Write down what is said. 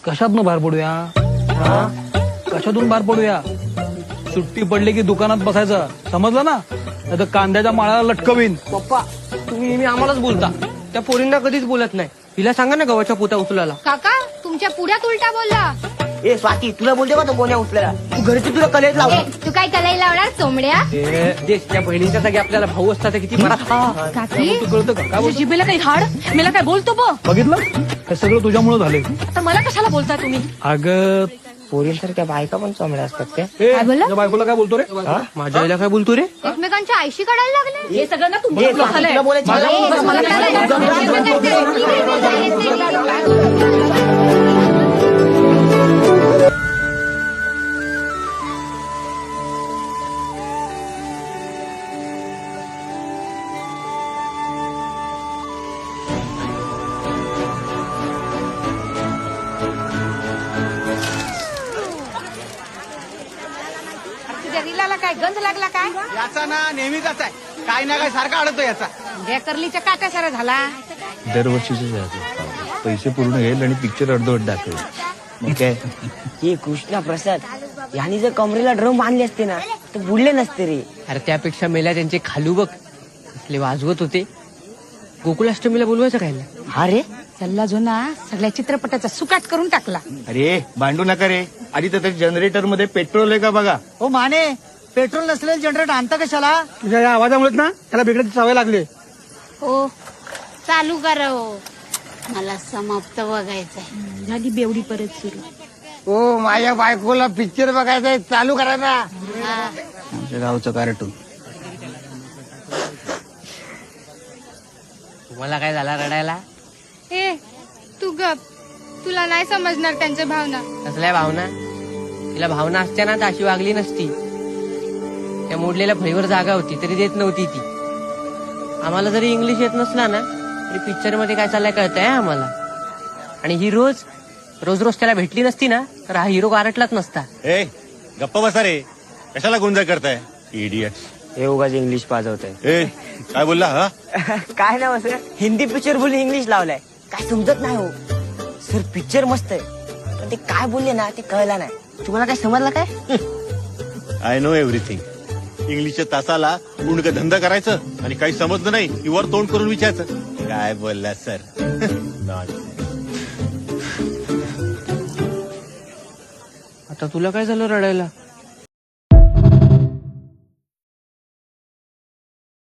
कशातनं बाहेर पडूया? कशातून बाहेर पडूया? सुट्टी पडली की दुकानात बसायचं, समजलं ना? नाही तर कांद्याच्या माळाला लटकवीन. पप्पा तुम्ही नेहमी आम्हालाच बोलता, त्या पोरींना कधीच बोलत नाही. हिला सांगा ना गव्हाच्या पोता उचलायला. काका तुमच्या पुढ्यात उलटा बोलला. ए स्वाती, तुला बोलते का तो कोण्या उचलेला? तू घरची तुला कलेत लाव. ए, तू काय कलाई लावणार चोमड्या? त्या बहिणीच्या जागी आपल्याला भाऊ असतात तर किती बरा. काकी तू कळतं का? काय बोलतो? जिभेला काही हाड मला काय बोलतो ब बघितलं, हे सगळं तुझ्यामुळे झालंय. तर मला कशाला बोलता तुम्ही? अगं पोरींसारख्या बायका पण चोमड्या असतात त्या. काय बोलला? तुझ्या बायकोला काय बोलतो रे? माझ्या आईला काय बोलतो रे? एकमेकांच्या आईशी काढायला लागले. हे सगळं ना ए, तुमचं स्वाती, झालंय. तुला बोलायची माझ्या- गरज नाही. मला जरीला काय गंध लागला काय? याचा ना नेहमीचाच आहे, काय ना काय सारखा अडतो याचा. करलीच्या काट्या सारा झाला. दरवर्षीच पैसे पूर्ण येईल आणि पिक्चर अर्धवट दाखवेल. मग काय? हे कृष्णा प्रसाद यांनी जर कमरेला ड्रम बांधले असते ना तर बुडले नसते रे. अरे त्यापेक्षा मेल्या त्यांचे खालू बघ कसले वाजवत होते. गोकुळाष्टमीला बोलवायचं काय? हा रे, सल्ला जो ना सगळ्या चित्रपटाचा सुकाट करून टाकला. अरे भांडू नका रे. आधी तर जनरेटर मध्ये पेट्रोल आहे का बघा. हो माने, पेट्रोल नसलेलं जनरेटर आणता कशाला? तुझ्या या आवाजामुळेच ना त्याला बिघडत सवय लागली. हो चालू करा हो, मला समाप्त बघायचंय. झाली बेवडी परत सुरू. हो माझ्या बायकोला पिक्चर बघायचा चालू करा ना. आमच्या गावचं कार्टून. तुम्हाला काय झाला रडायला? ए तू गप, तुला नाही समजणार त्यांच्या भावना. कसल्या भावना? तिला भावना असत्या ना तर अशी वागली नसती. त्या मोडलेल्या फळीवर जागा होती तरी देत नव्हती ती. आम्हाला जरी इंग्लिश येत नसला ना तरी पिक्चर मध्ये काय चाललंय कळतंय आम्हाला. आणि ही रोज रोज त्याला भेटली नसती ना तर हा हिरो गारटलाच नसता. ए गप्पा बसा रे, कशाला गोंधळ करताय इडियट. हे उगाच इंग्लिश पाजवत ए काय बोलला हा? काय नाही सर, हिंदी पिक्चर बोलून इंग्लिश लावलाय. काय समजत नाही हो सर. पिक्चर मस्त आहे पण ते काय बोलले ना ते कळलं नाही. तुम्हाला काय समजलं काय? I know everything. इंग्लिशच्या तासाला पूर्ण धंदा करायचं आणि काही समजलं नाही की वर तोंड करून विचारायचं काय बोलला सर. आता तुला काय झालं रडायला?